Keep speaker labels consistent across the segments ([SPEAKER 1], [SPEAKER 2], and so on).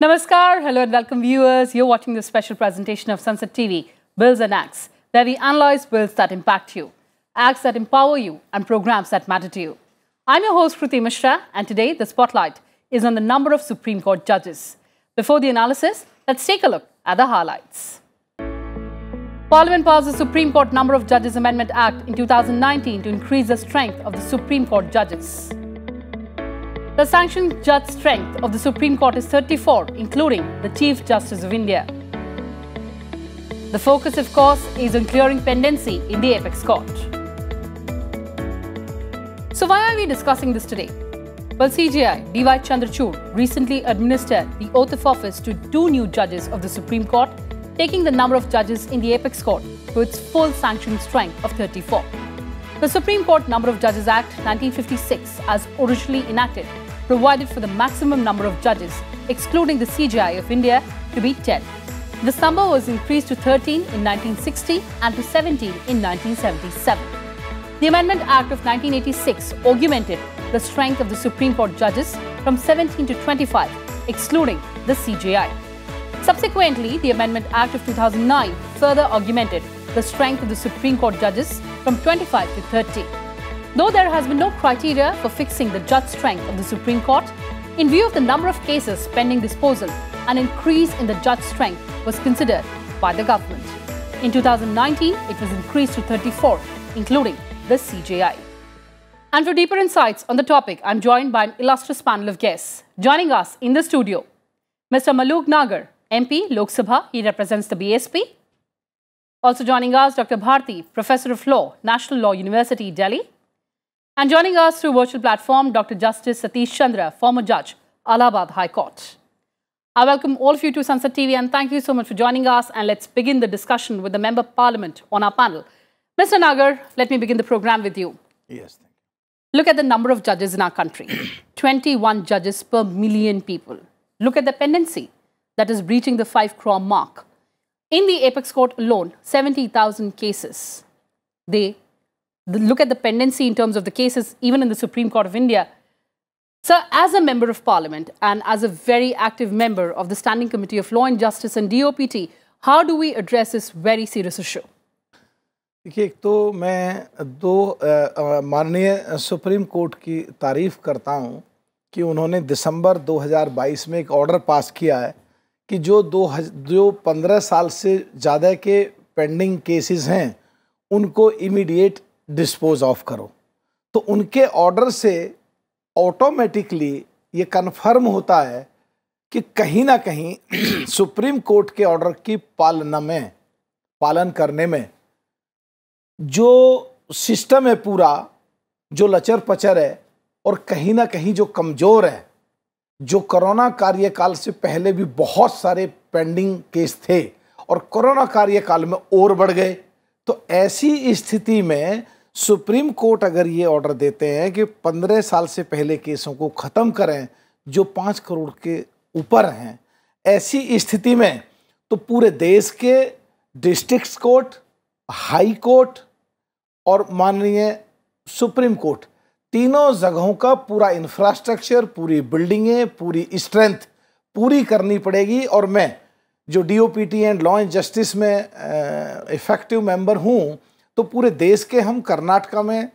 [SPEAKER 1] Namaskar, hello and welcome viewers. You're watching the special presentation of Sunset TV, Bills and Acts, where we analyze bills that impact you, acts that empower you, and programs that matter to you. I'm your host, Kruti Mishra, and today the spotlight is on the number of Supreme Court judges. Before the analysis, let's take a look at the highlights. Parliament passed the Supreme Court Number of Judges Amendment Act in 2019 to increase the strength of the Supreme Court judges. The sanctioned judge strength of the Supreme Court is 34, including the Chief Justice of India. The focus, of course, is on clearing pendency in the Apex Court. So why are we discussing this today? Well, CJI D.Y. Chandrachud recently administered the oath of office to 2 new judges of the Supreme Court, taking the number of judges in the Apex Court to its full sanctioned strength of 34. The Supreme Court Number of Judges Act 1956, as originally enacted, provided for the maximum number of judges, excluding the CJI of India, to be 10. This number was increased to 13 in 1960 and to 17 in 1977. The Amendment Act of 1986 augmented the strength of the Supreme Court judges from 17 to 25, excluding the CJI. Subsequently, the Amendment Act of 2009 further augmented the strength of the Supreme Court judges from 25 to 30. Though there has been no criteria for fixing the judge strength of the Supreme Court, in view of the number of cases pending disposal, an increase in the judge strength was considered by the government. In 2019, it was increased to 34, including the CJI. And for deeper insights on the topic, I'm joined by an illustrious panel of guests. Joining us in the studio, Mr. Malook Nagar, MP, Lok Sabha, he represents the BSP. Also joining us, Dr. Bharti, Professor of Law, National Law University, Delhi. And joining us through virtual platform, Dr. Justice Satish Chandra, former judge, Allahabad High Court. I welcome all of you to Sunset TV and thank you so much for joining us. And let's begin the discussion with the Member of Parliament on our panel. Mr. Nagar, let me begin the program with you.
[SPEAKER 2] Yes, thank you.
[SPEAKER 1] Look at the number of judges in our country. 21 judges per million people. Look at the pendency that is breaching the 5 crore mark. In the Apex Court alone, 70,000 cases. Look at the pendency in terms of the cases, even in the Supreme Court of India. Sir, as a Member of Parliament and as a very active member of the Standing Committee of Law and Justice and DOPT, how do we address this very serious issue?
[SPEAKER 2] देखिए, एक तो मैं माननीय supreme court की तारीफ करता हूं कि उन्होंने दिसंबर 2022 में एक ऑर्डर पास किया है कि जो 15 साल से ज़्यादा के पेंडिंग केसेस हैं उनको इमीडिएट डिस्पोज ऑफ करो। तो उनके ऑर्डर से ऑटोमेटिकली ये कन्फर्म होता है कि कहीं ना कहीं सुप्रीम कोर्ट के ऑर्डर की पालन करने में जो सिस्टम है पूरा, जो लचर पचर है और कहीं ना कहीं जो कमज़ोर है, जो कोरोना कार्यकाल से पहले भी बहुत सारे पेंडिंग केस थे और कोरोना कार्यकाल में और बढ़ गए। तो ऐसी स्थिति में सुप्रीम कोर्ट अगर ये ऑर्डर देते हैं कि 15 साल से पहले केसों को ख़त्म करें जो 5 करोड़ के ऊपर हैं, ऐसी स्थिति में तो पूरे देश के डिस्ट्रिक्ट कोर्ट, हाई कोर्ट और माननीय सुप्रीम कोर्ट, तीनों जगहों का पूरा इंफ्रास्ट्रक्चर, पूरी बिल्डिंगें, पूरी स्ट्रेंथ पूरी करनी पड़ेगी। और मैं जो DOPT and law and justice में इफेक्टिव मेंबर हूँ, तो पूरे देश के हम कर्नाटका में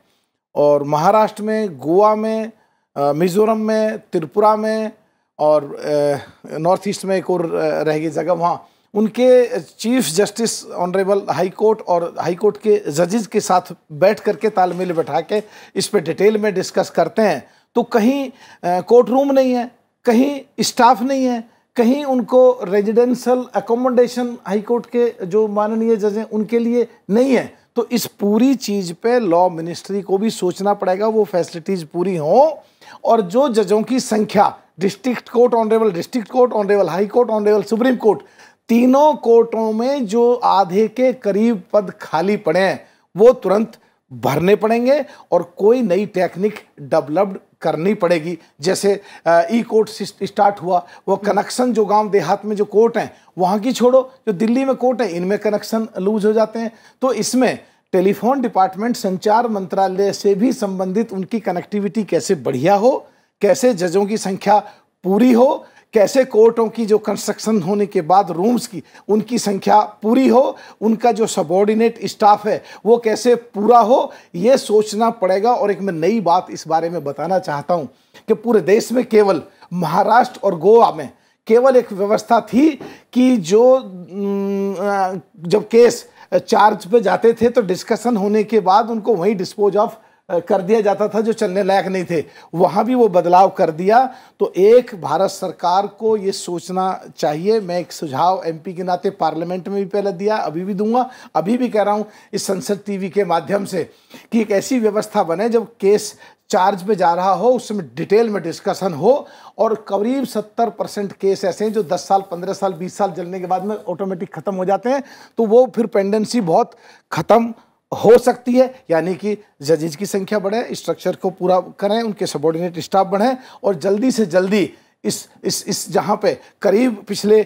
[SPEAKER 2] और महाराष्ट्र में, गोवा में, मिज़ोरम में, त्रिपुरा में और नॉर्थ ईस्ट में एक और रहेगी जगह, वहाँ उनके chief justice honourable high court और हाई कोर्ट के जजेस के साथ बैठ करके तालमेल बैठा के इस पे डिटेल में डिस्कस करते हैं। तो कहीं कोर्ट रूम नहीं है, कहीं स्टाफ नहीं है, कहीं उनको रेजिडेंशियल अकोमोडेशन हाई कोर्ट के जो माननीय जज हैं उनके लिए नहीं है। तो इस पूरी चीज़ पे लॉ मिनिस्ट्री को भी सोचना पड़ेगा, वो फैसिलिटीज़ पूरी हों और जो जजों की संख्या district court, honourable district court, honourable high court, honourable supreme court, तीनों कोर्टों में जो आधे के करीब पद खाली पड़े हैं वो तुरंत भरने पड़ेंगे और कोई नई टेक्निक डेवलप्ड करनी पड़ेगी। जैसे ई कोर्ट स्टार्ट हुआ, वो कनेक्शन जो गांव देहात में जो कोर्ट हैं वहाँ की छोड़ो, जो दिल्ली में कोर्ट है इनमें कनेक्शन लूज हो जाते हैं। तो इसमें टेलीफोन डिपार्टमेंट, संचार मंत्रालय से भी संबंधित उनकी कनेक्टिविटी कैसे बढ़िया हो, कैसे जजों की संख्या पूरी हो, कैसे कोर्टों की जो कंस्ट्रक्शन होने के बाद रूम्स की उनकी संख्या पूरी हो, उनका जो सबॉर्डिनेट स्टाफ है वो कैसे पूरा हो, ये सोचना पड़ेगा। और एक मैं नई बात इस बारे में बताना चाहता हूँ कि पूरे देश में केवल महाराष्ट्र और गोवा में केवल एक व्यवस्था थी कि जो जब केस चार्ज पे जाते थे तो डिस्कशन होने के बाद उनको वहीं डिस्पोज ऑफ कर दिया जाता था जो चलने लायक नहीं थे। वहाँ भी वो बदलाव कर दिया। तो एक भारत सरकार को ये सोचना चाहिए। मैं एक सुझाव एमपी के नाते पार्लियामेंट में भी पहले दिया, अभी भी दूंगा, अभी भी कह रहा हूँ इस संसद टीवी के माध्यम से कि एक ऐसी व्यवस्था बने जब केस चार्ज पे जा रहा हो उसमें डिटेल में डिस्कशन हो। और करीब 70% केस ऐसे हैं जो 10 साल 15 साल 20 साल चलने के बाद में ऑटोमेटिक ख़त्म हो जाते हैं, तो वो फिर पेंडेंसी बहुत ख़त्म हो सकती है। यानी कि जजेज की संख्या बढ़े, स्ट्रक्चर को पूरा करें, उनके सबॉर्डिनेट स्टाफ बढ़े और जल्दी से जल्दी इस जहाँ पे करीब पिछले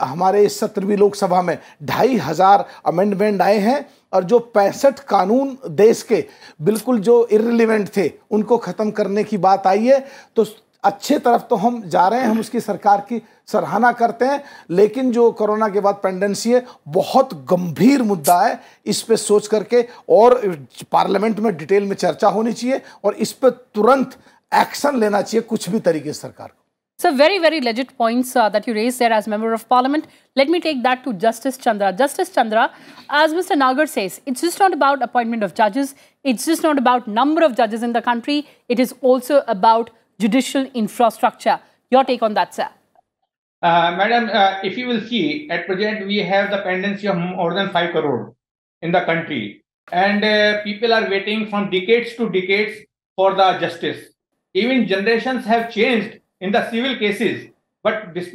[SPEAKER 2] हमारे इस 17वीं लोकसभा में 2500 अमेंडमेंट आए हैं और जो 65 कानून देश के बिल्कुल जो इर्रिलेवेंट थे उनको ख़त्म करने की बात आई है। तो अच्छे तरफ तो हम जा रहे हैं, हम उसकी सरकार की सराहना करते हैं। लेकिन जो कोरोना के बाद पेंडेंसी है बहुत गंभीर मुद्दा है, इस पे सोच करके और पार्लियामेंट में डिटेल में चर्चा होनी चाहिए और इस पे तुरंत एक्शन लेना चाहिए कुछ भी तरीके से सरकार को।
[SPEAKER 1] So very legit points that you raised there as member of parliament. Let me take that to Justice Chandra. Justice Chandra, as Mr. Nagar says, it's just not about appointment of judges. It's just not about number of judges in the country. It is also about judicial infrastructure. Your take on that, sir?
[SPEAKER 3] Madam, if you will see, at present we have the pendency of more than 5 crore in the country. And people are waiting from decades to decades for the justice. Even generations have changed in the civil cases, but this,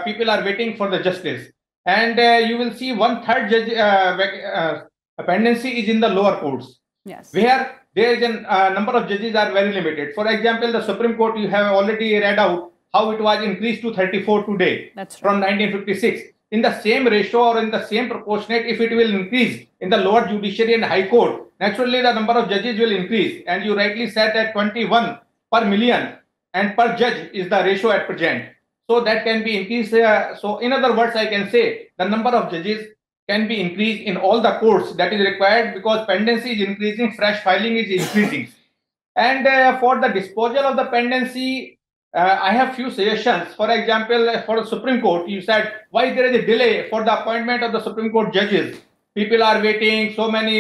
[SPEAKER 3] people are waiting for the justice. And you will see 1/3 judge pendency is in the lower courts.
[SPEAKER 1] Yes.
[SPEAKER 3] Where there is a number of judges are very limited. For example, the Supreme Court, you have already read out how it was increased to 34 today.
[SPEAKER 1] That's right.
[SPEAKER 3] From 1956. In the same ratio or in the same proportionate, if it will increase in the lower judiciary and high court, naturally the number of judges will increase. And you rightly said that 21 per million and per judge is the ratio at present. So that can be increased. So in other words, I can say the number of judges can be increased in all the courts that is required because pendency is increasing, fresh filing is increasing. And for the disposal of the pendency, I have few suggestions. For example, for the Supreme Court, you said why there is a delay for the appointment of the Supreme Court judges. People are waiting, so many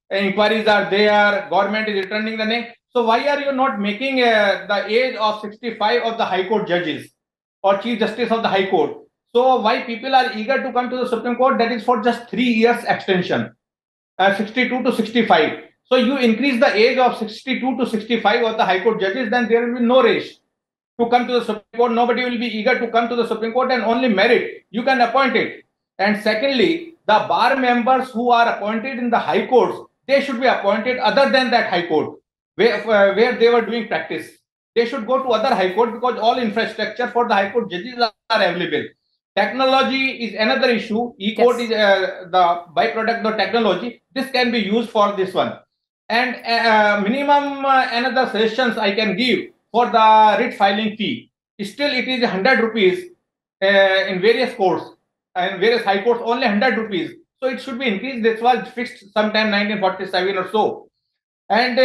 [SPEAKER 3] inquiries are there, government is returning the name. So why are you not making the age of 65 of the High Court judges or Chief Justice of the High Court? So why people are eager to come to the Supreme Court? That is for just 3 years extension, 62 to 65. So you increase the age of 62 to 65 of the High Court judges, then there will be no race to come to the Supreme Court. Nobody will be eager to come to the Supreme Court and only merit. You can appoint it. And secondly, the bar members who are appointed in the High Courts, they should be appointed other than that High Court where they were doing practice. They should go to other High Court because all infrastructure for the High Court judges are available. Technology is another issue. E-court is the byproduct of technology. This can be used for this one. And minimum another suggestions I can give for the writ filing fee. Still it is 100 rupees in various courts and various high courts, only 100 rupees. So it should be increased. This was fixed sometime 1947 or so. And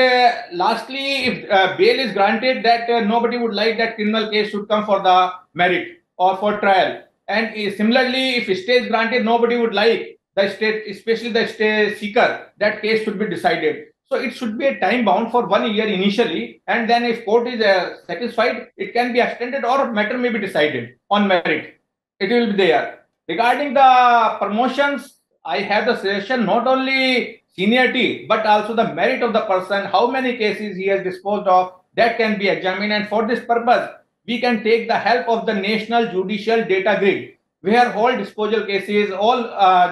[SPEAKER 3] lastly, if bail is granted, that nobody would like that criminal case should come for the merit or for trial. And similarly, if stay is granted, nobody would like the state, especially the stay seeker, that case should be decided. So it should be a time bound for 1 year initially, and then if court is satisfied, it can be extended or matter may be decided on merit. It will be there. Regarding the promotions, I have the suggestion not only seniority but also the merit of the person, how many cases he has disposed of, that can be examined. And for this purpose, we can take the help of the National Judicial Data Grid, where all disposal cases, all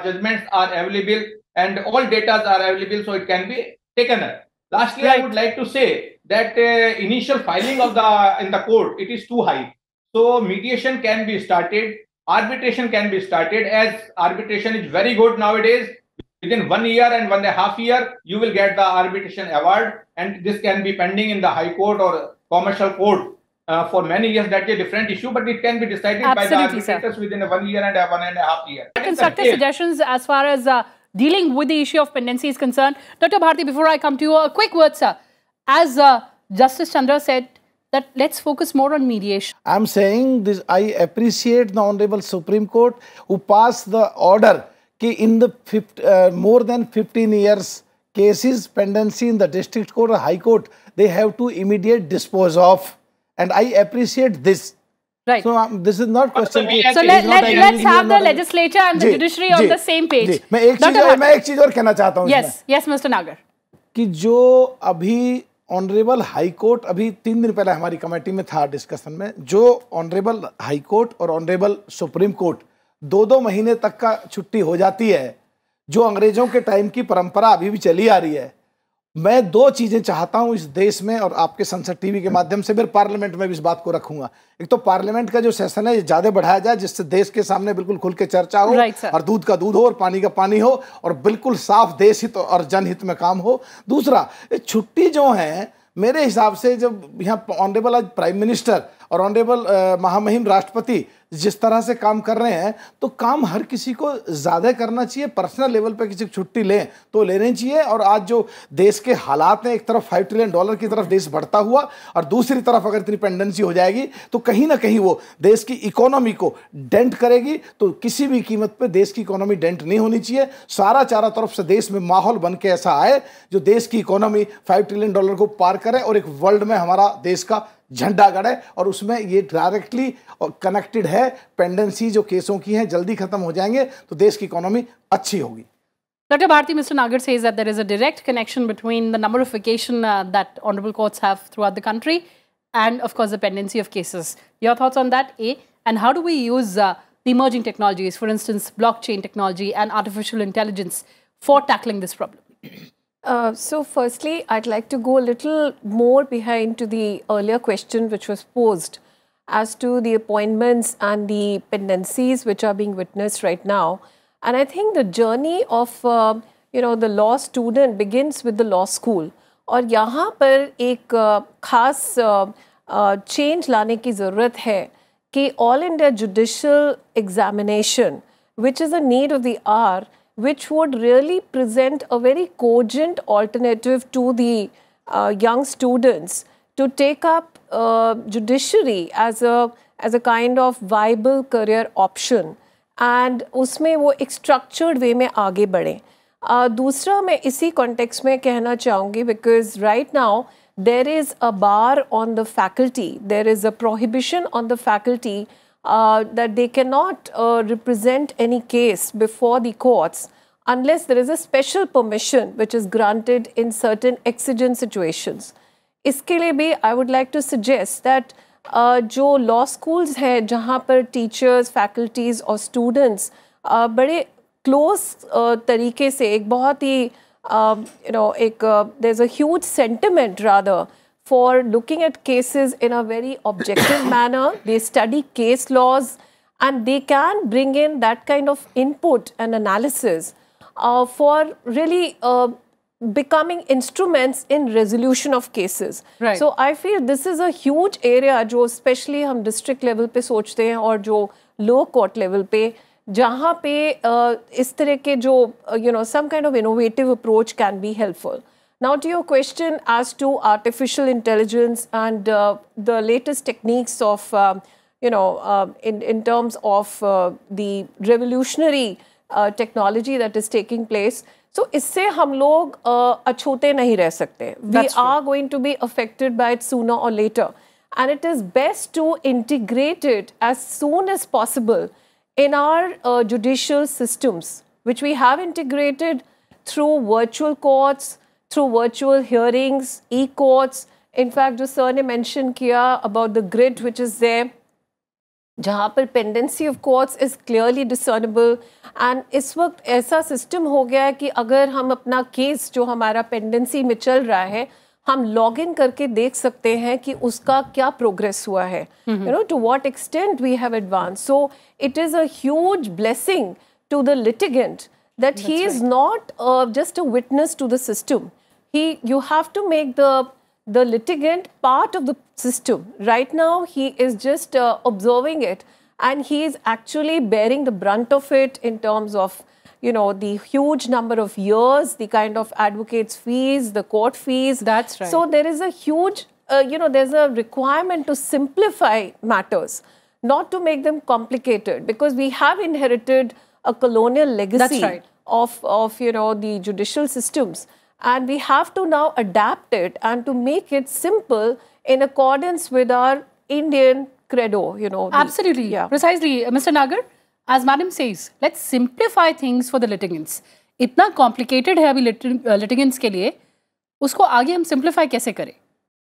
[SPEAKER 3] judgments are available and all data are available, so it can be taken up. Lastly, right. I would like to say that initial filing of in the court, it is too high. So mediation can be started, arbitration can be started, as arbitration is very good nowadays. Within 1 year and 1.5 years, you will get the arbitration award, and this can be pending in the High Court or Commercial Court for many years, that's a different issue, but it can be decided by the arbitrators within 1 year and 1.5 years.
[SPEAKER 1] Constructive suggestions as far as dealing with the issue of pendency is concerned. Dr. Bharti, before I come to you, a quick word, sir. As Justice Chandra said, that let's focus more on mediation.
[SPEAKER 2] I'm saying this, I appreciate the Honorable Supreme Court who passed the order कि in the more than 15 years cases pendency in the district court or high court, they have to immediate dispose of. And I appreciate this.
[SPEAKER 1] Right.
[SPEAKER 2] So this is not question.
[SPEAKER 1] So let's have the legislature and the judiciary on the same page.
[SPEAKER 2] मैं एक चीज और कहना चाहता हूँ.
[SPEAKER 1] Yes, yes, Mr. Nagar.
[SPEAKER 2] कि जो अभी ऑनरेबल हाई कोर्ट अभी 3 दिन पहले हमारी कमेटी में था डिस्कशन में, जो ऑनरेबल हाई कोर्ट और ऑनरेबल सुप्रीम कोर्ट 2-2 महीने तक का छुट्टी हो जाती है, जो अंग्रेजों के टाइम की परंपरा अभी भी चली आ रही है. मैं 2 चीजें चाहता हूं इस देश में, और आपके संसद टीवी के माध्यम से फिर पार्लियामेंट में भी इस बात को रखूंगा. एक तो पार्लियामेंट का जो सेशन है ये ज्यादा बढ़ाया जाए, जिससे देश के सामने बिल्कुल खुल के चर्चा हो, और दूध का दूध हो और पानी का पानी हो, और बिल्कुल साफ देश हित और जनहित में काम हो. दूसरा, छुट्टी जो है मेरे हिसाब से जब यहाँ ऑनरेबल आज प्राइम मिनिस्टर और ऑनरेबल महामहिम राष्ट्रपति जिस तरह से काम कर रहे हैं, तो काम हर किसी को ज़्यादा करना चाहिए. पर्सनल लेवल पे किसी छुट्टी लें तो लेनी चाहिए. और आज जो देश के हालात हैं, एक तरफ $5 ट्रिलियन की तरफ देश बढ़ता हुआ, और दूसरी तरफ अगर इतनी पेंडेंसी हो जाएगी तो कहीं ना कहीं वो देश की इकोनॉमी को डेंट करेगी. तो किसी भी कीमत पे देश की इकोनॉमी डेंट नहीं होनी चाहिए. चारों तरफ से देश में माहौल बन के ऐसा आए जो देश की इकोनॉमी $5 ट्रिलियन को पार करे और एक वर्ल्ड में हमारा देश का झंडा गड़े. और उसमें ये डायरेक्टली कनेक्टेड है. पेंडेंसी जो केसों की हैं जल्दी खत्म हो जाएंगे तो देश की इकोनॉमी अच्छी होगी.
[SPEAKER 1] Dr. Bharti, Mr. Nagar says that there is a direct connection between the number of vacation that honorable courts have throughout the country and, of course, the pendency of cases. Your thoughts on that, A? And how do we use the emerging technologies, for instance, blockchain technology and artificial intelligence, for tackling this problem?
[SPEAKER 4] So firstly, I'd like to go a little more behind to the earlier question which was posed as to the appointments and the pendencies which are being witnessed right now. And I think the journey of, the law student begins with the law school. और यहाँ पर एक खास change लाने की ज़रूरत है कि All India Judicial Examination, which is a need of the hour, which would really present a very cogent alternative to the young students to take up judiciary as a kind of viable career option, and उसमें वो एक structured way में आगे बढ़े. दूसरा मैं इसी context में कहना चाहूँगी, because right now there is a bar on the faculty, there is a prohibition on the faculty that they cannot represent any case before the courts unless there is a special permission which is granted in certain exigent situations. इसके लिए भी I would like to suggest that जो law schools हैं जहाँ पर teachers, faculties और students बड़े close तरीके से एक बहुत ही there's a huge sentiment rather for looking at cases in a very objective manner. They study case laws and they can bring in that kind of input and analysis for really becoming instruments in resolution of cases.
[SPEAKER 1] Right.
[SPEAKER 4] So I feel this is a huge area जो especially हम district level पे सोचते हैं और जो low court level पे जहाँ पे इस तरह के जो some kind of innovative approach can be helpful. Now to your question as to artificial intelligence and the latest techniques of in terms of the revolutionary technology that is taking place. So इससे हम लोग अछूते नहीं रह सकते. We are going to be affected by it sooner or later, and it is best to integrate it as soon as possible in our judicial systems, which we have integrated through virtual courts, through virtual hearings, e-courts. In fact, जो sir ने mention किया about the grid which is there, जहाँ पर pendency of courts is clearly discernible, and इस वक्त ऐसा system हो गया है कि अगर हम अपना case जो हमारा pendency में चल रहा है हम login करके देख सकते हैं कि उसका क्या progress हुआ है, to what extent we have advanced. So it is a huge blessing to the litigant that he is not just a witness to the system. You have to make the the litigant part of the system. Right now, he is just observing it, and he is actually bearing the brunt of it in terms of, you know, the huge number of years, the kind of advocates' fees, the court fees.
[SPEAKER 1] That's right.
[SPEAKER 4] So there is a huge, there's a requirement to simplify matters, not to make them complicated, because we have inherited a colonial legacy of the judicial systems, and we have to now adapt it and to make it simple in accordance with our Indian credo,
[SPEAKER 1] Absolutely.
[SPEAKER 4] Yeah.
[SPEAKER 1] Precisely. Mr. Nagar, as Madam says, let's simplify things for the litigants. इतना complicated है अभी litigants के लिए, उसको आगे हम simplify कैसे करें?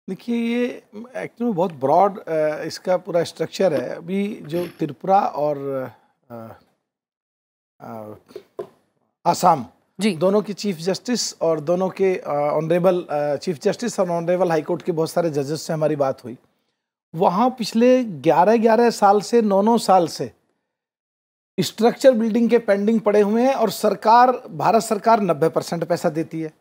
[SPEAKER 2] देखिए, ये एक्चुअली बहुत ब्रॉड इसका पूरा स्ट्रक्चर है. अभी जो त्रिपुरा और आसाम दोनों की चीफ जस्टिस और दोनों के ऑनरेबल चीफ जस्टिस और ऑनरेबल हाई कोर्ट के बहुत सारे जजेस से हमारी बात हुई. वहाँ पिछले 11 साल से 9 साल से स्ट्रक्चर बिल्डिंग के पेंडिंग पड़े हुए हैं, और सरकार, भारत सरकार 90% पैसा देती है,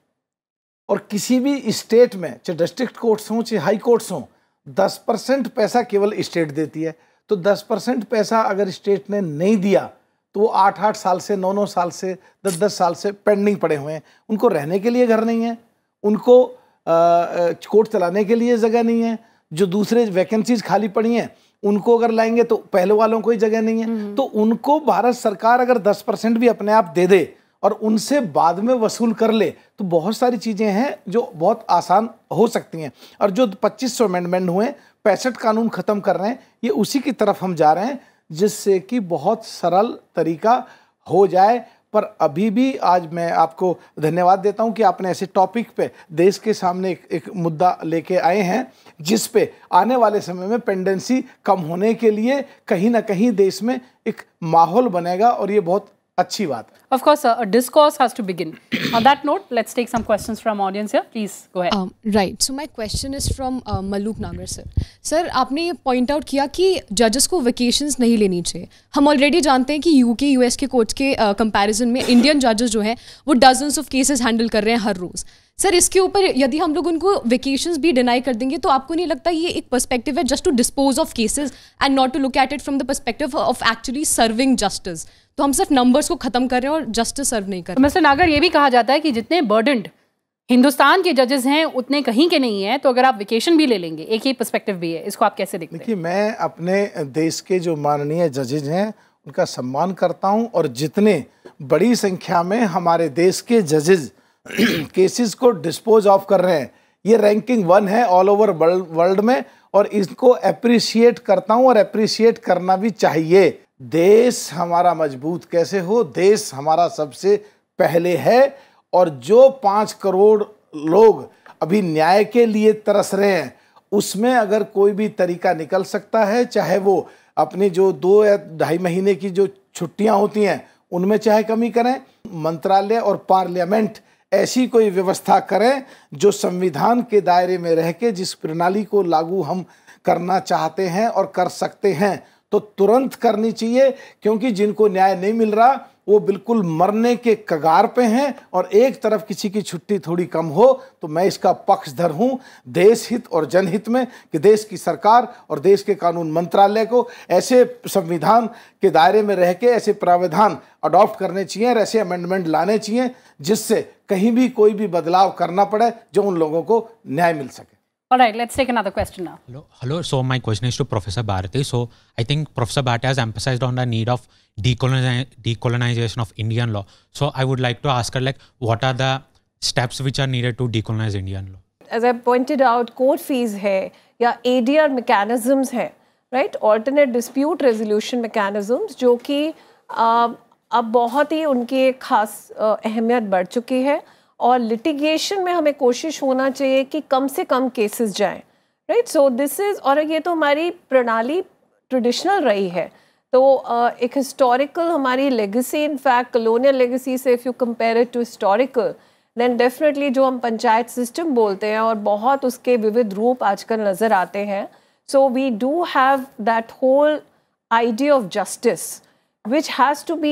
[SPEAKER 2] और किसी भी स्टेट में चाहे डिस्ट्रिक्ट कोर्ट्स हों चाहे हाई कोर्ट्स हों 10% पैसा केवल स्टेट देती है. तो 10% पैसा अगर स्टेट ने नहीं दिया तो वो 8 साल से 9 साल से 10 साल से पेंडिंग पड़े हुए हैं. उनको रहने के लिए घर नहीं है, उनको कोर्ट चलाने के लिए जगह नहीं है, जो दूसरे वैकेंसीज खाली पड़ी हैं उनको अगर लाएंगे तो पहले वालों को ही जगह नहीं है. तो उनको भारत सरकार अगर 10% भी अपने आप दे दे और उनसे बाद में वसूल कर ले तो बहुत सारी चीज़ें हैं जो बहुत आसान हो सकती हैं. और जो 2500 अमेंडमेंट हुए, 65 कानून ख़त्म कर रहे हैं, ये उसी की तरफ हम जा रहे हैं, जिससे कि बहुत सरल तरीका हो जाए. पर अभी भी आज मैं आपको धन्यवाद देता हूं कि आपने ऐसे टॉपिक पे देश के सामने एक मुद्दा लेके आए हैं, जिस पे आने वाले समय में पेंडेंसी कम होने के लिए कहीं ना कहीं देश में एक माहौल बनेगा, और ये बहुत अच्छी बात है.
[SPEAKER 1] Of course, a discourse has to begin. On that note, let's take some questions from audience here. Please go ahead.
[SPEAKER 5] Right. So my question is from Malook Nagar sir. Sir, आपने ये point out किया कि judges को vacations नहीं लेनी चाहिए. हम already जानते हैं कि UK, US के courts के comparison में Indian judges जो हैं वो dozens of cases handle कर रहे हैं हर रोज़. सर, इसके ऊपर यदि हम लोग उनको वेकेशंस भी डिनाई कर देंगे तो आपको नहीं लगता ये एक पर्सपेक्टिव है just to dispose of cases and not to look at it from the perspective of actually serving justice? तो हम सिर्फ नंबर्स को खत्म कर रहे हैं और जस्टिस सर्व नहीं कर रहे.
[SPEAKER 1] मिस्टर नागर, ये भी कहा जाता है कि जितने बर्डन्ड हिंदुस्तान के जजेस हैं उतने कहीं के नहीं हैं, तो अगर आप वेकेशन भी ले लेंगे, एक ही पर्सपेक्टिव भी है, इसको आप कैसे देखते हैं?
[SPEAKER 2] देखिए, मैं अपने देश के जो माननीय जजेज हैं उनका सम्मान करता हूं, और जितने बड़ी संख्या में हमारे देश के जजेज केसेस को डिस्पोज ऑफ कर रहे हैं, ये रैंकिंग 1 है ऑल ओवर वर्ल्ड में, और इसको अप्रिशिएट करता हूं, और अप्रिशिएट करना भी चाहिए. देश हमारा मजबूत कैसे हो, देश हमारा सबसे पहले है, और जो 5 करोड़ लोग अभी न्याय के लिए तरस रहे हैं उसमें अगर कोई भी तरीका निकल सकता है, चाहे वो अपनी जो 2 या 2.5 महीने की जो छुट्टियां होती हैं उनमें चाहे कमी करें, मंत्रालय और पार्लियामेंट ऐसी कोई व्यवस्था करें जो संविधान के दायरे में रह के जिस प्रणाली को लागू हम करना चाहते हैं और कर सकते हैं तो तुरंत करनी चाहिए, क्योंकि जिनको न्याय नहीं मिल रहा वो बिल्कुल मरने के कगार पे हैं, और एक तरफ किसी की छुट्टी थोड़ी कम हो तो मैं इसका पक्षधर हूं देश हित और जनहित में कि देश की सरकार और देश के कानून मंत्रालय को ऐसे संविधान के दायरे में रह के ऐसे प्रावधान अडॉप्ट करने चाहिए और ऐसे अमेंडमेंट लाने चाहिए जिससे कहीं भी कोई भी बदलाव करना पड़े जो उन लोगों को न्याय मिल सके.
[SPEAKER 1] All right, let's take another question now.
[SPEAKER 6] Hello. So my question is to Professor Bharati. So I think Professor Bharati has emphasized on the need of decolonization of Indian law. So I would like to ask her, like, what are the steps which are needed to decolonize Indian law?
[SPEAKER 4] As I pointed out, court fees है या ADR mechanisms है, right? Alternate dispute resolution mechanisms, जो कि अब बहुत ही उनकी खास अहमियत बढ़ चुकी है, और लिटिगेशन में हमें कोशिश होना चाहिए कि कम से कम केसेस जाएं, राइट? सो दिस इज़, और ये तो हमारी प्रणाली ट्रेडिशनल रही है, तो एक हिस्टोरिकल हमारी लेगेसी, इनफैक्ट कलोनियल लेगेसी से if you compare it to historical, then definitely जो हम पंचायत सिस्टम बोलते हैं और बहुत उसके विविध रूप आजकल नज़र आते हैं. So we do have that whole idea of justice which has to be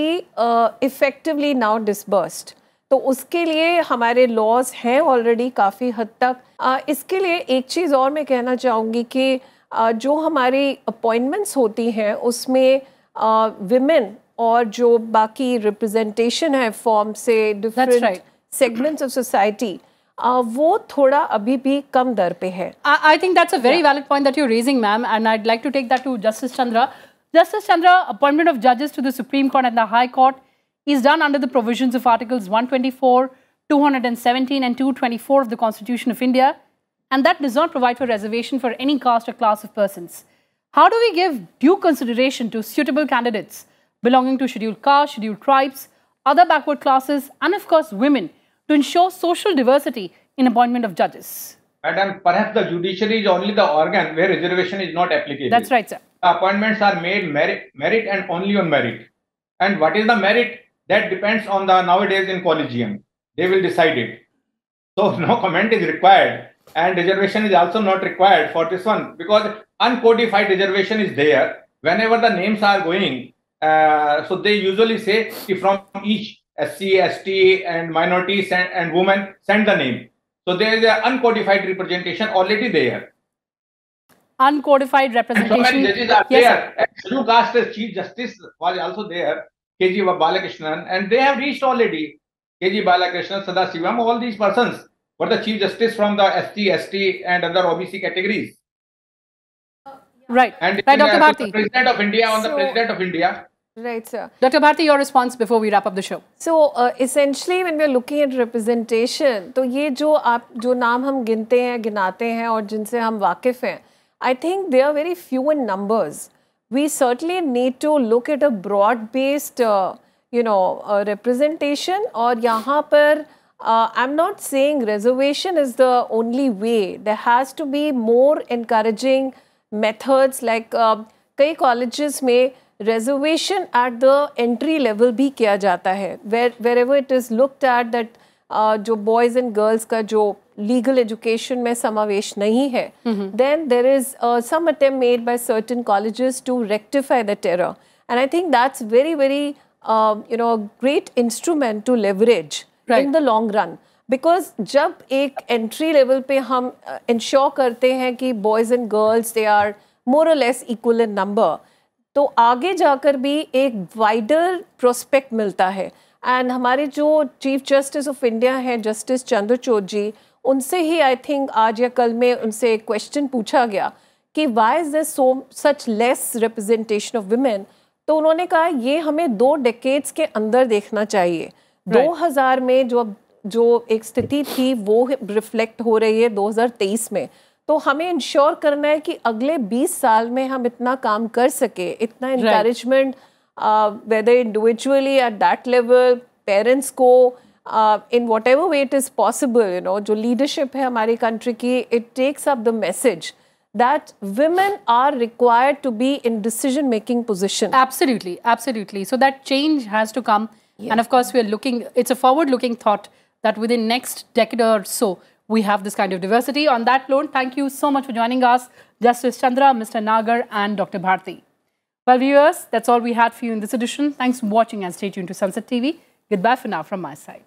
[SPEAKER 4] effectively now disbursed. तो उसके लिए हमारे लॉज हैं ऑलरेडी काफ़ी हद तक। इसके लिए एक चीज़ और मैं कहना चाहूँगी कि जो हमारी अपॉइंटमेंट्स होती हैं उसमें विमेन और जो बाकी रिप्रेजेंटेशन है फॉर्म से डिफरेंट सेगमेंट्स ऑफ सोसाइटी, वो थोड़ा अभी भी कम दर पे है।
[SPEAKER 1] I think that's a very valid point that you're raising, ma'am, and I'd like to take that to Justice Chandra. Justice Chandra, appointment of judges to the Supreme Court and the High Court is done under the provisions of Articles 124, 217 and 224 of the Constitution of India, and that does not provide for reservation for any caste or class of persons. How do we give due consideration to suitable candidates belonging to scheduled castes, scheduled tribes, other backward classes, and of course women, to ensure social diversity in appointment of judges?
[SPEAKER 3] Madam, perhaps the judiciary is only the organ where reservation is not applicable.
[SPEAKER 1] That's right, sir.
[SPEAKER 3] The appointments are made merit and only on merit. And what is the merit? That depends on the nowadays in collegium. They will decide it. So no comment is required. And reservation is also not required for this one because uncodified reservation is there. Whenever the names are going, so they usually say from each SC, ST and minorities and women send the name. So there is an uncodified representation already there.
[SPEAKER 1] Uncodified representation.
[SPEAKER 3] And so many judges are there. And scheduled caste as Chief Justice was also there, K.G. Balakrishnan, and they have reached already. K.G. Balakrishnan, Sadasivam, all these persons were the Chief Justice from the ST, ST and other OBC categories.
[SPEAKER 1] Right.
[SPEAKER 3] And
[SPEAKER 1] right, Dr. Bharti.
[SPEAKER 3] The President of India on the President of India.
[SPEAKER 4] Right, sir.
[SPEAKER 1] Dr. Bharti, your response before we wrap up the show.
[SPEAKER 4] So, essentially, when we are looking at representation, तो ये जो नाम हम गिनते हैं, गिनाते हैं और जिनसे हम वाकिफ़ हैं, I think they are very few in numbers. We certainly need to look at a broad-based, representation. और यहाँ पर, I'm not saying reservation is the only way. There has to be more encouraging methods like कई colleges में reservation at the entry level भी किया जाता है, wherever it is looked at that जो boys and girls का जो legal education में समावेश नहीं है, then there is some attempt made by certain colleges to rectify that error, and I think that's very, very a great instrument to leverage in the long run. Because जब एक entry level पे हम ensure करते हैं कि boys and girls they are more or less equal in number, तो आगे जाकर भी एक वाइडर प्रोस्पेक्ट मिलता है। एंड हमारे जो चीफ जस्टिस ऑफ इंडिया हैं जस्टिस चंद्रचूड़ जी, उनसे ही आई थिंक आज या कल में उनसे एक क्वेश्चन पूछा गया कि why is there such less representation of women, तो उन्होंने कहा ये हमें 2 डेकेड्स के अंदर देखना चाहिए। 2000 में जो एक स्थिति थी वो रिफ्लेक्ट हो रही है 2023 में, तो हमें इंश्योर करना है कि अगले 20 साल में हम इतना काम कर सके, इतना encouragement, whether individually at that level, parents को in whatever way it is possible, जो leadership है हमारी country की, it takes up the message that women are required to be in decision-making position.
[SPEAKER 1] Absolutely, absolutely. So that change has to come. Yeah. And of course, we are looking, it's a forward-looking thought that within next decade or so, we have this kind of diversity. On that note, thank you so much for joining us, Justice Chandra, Mr. Nagar, and Dr. Bharti. Well, viewers, that's all we had for you in this edition. Thanks for watching and stay tuned to Sunset TV. Goodbye for now from my side.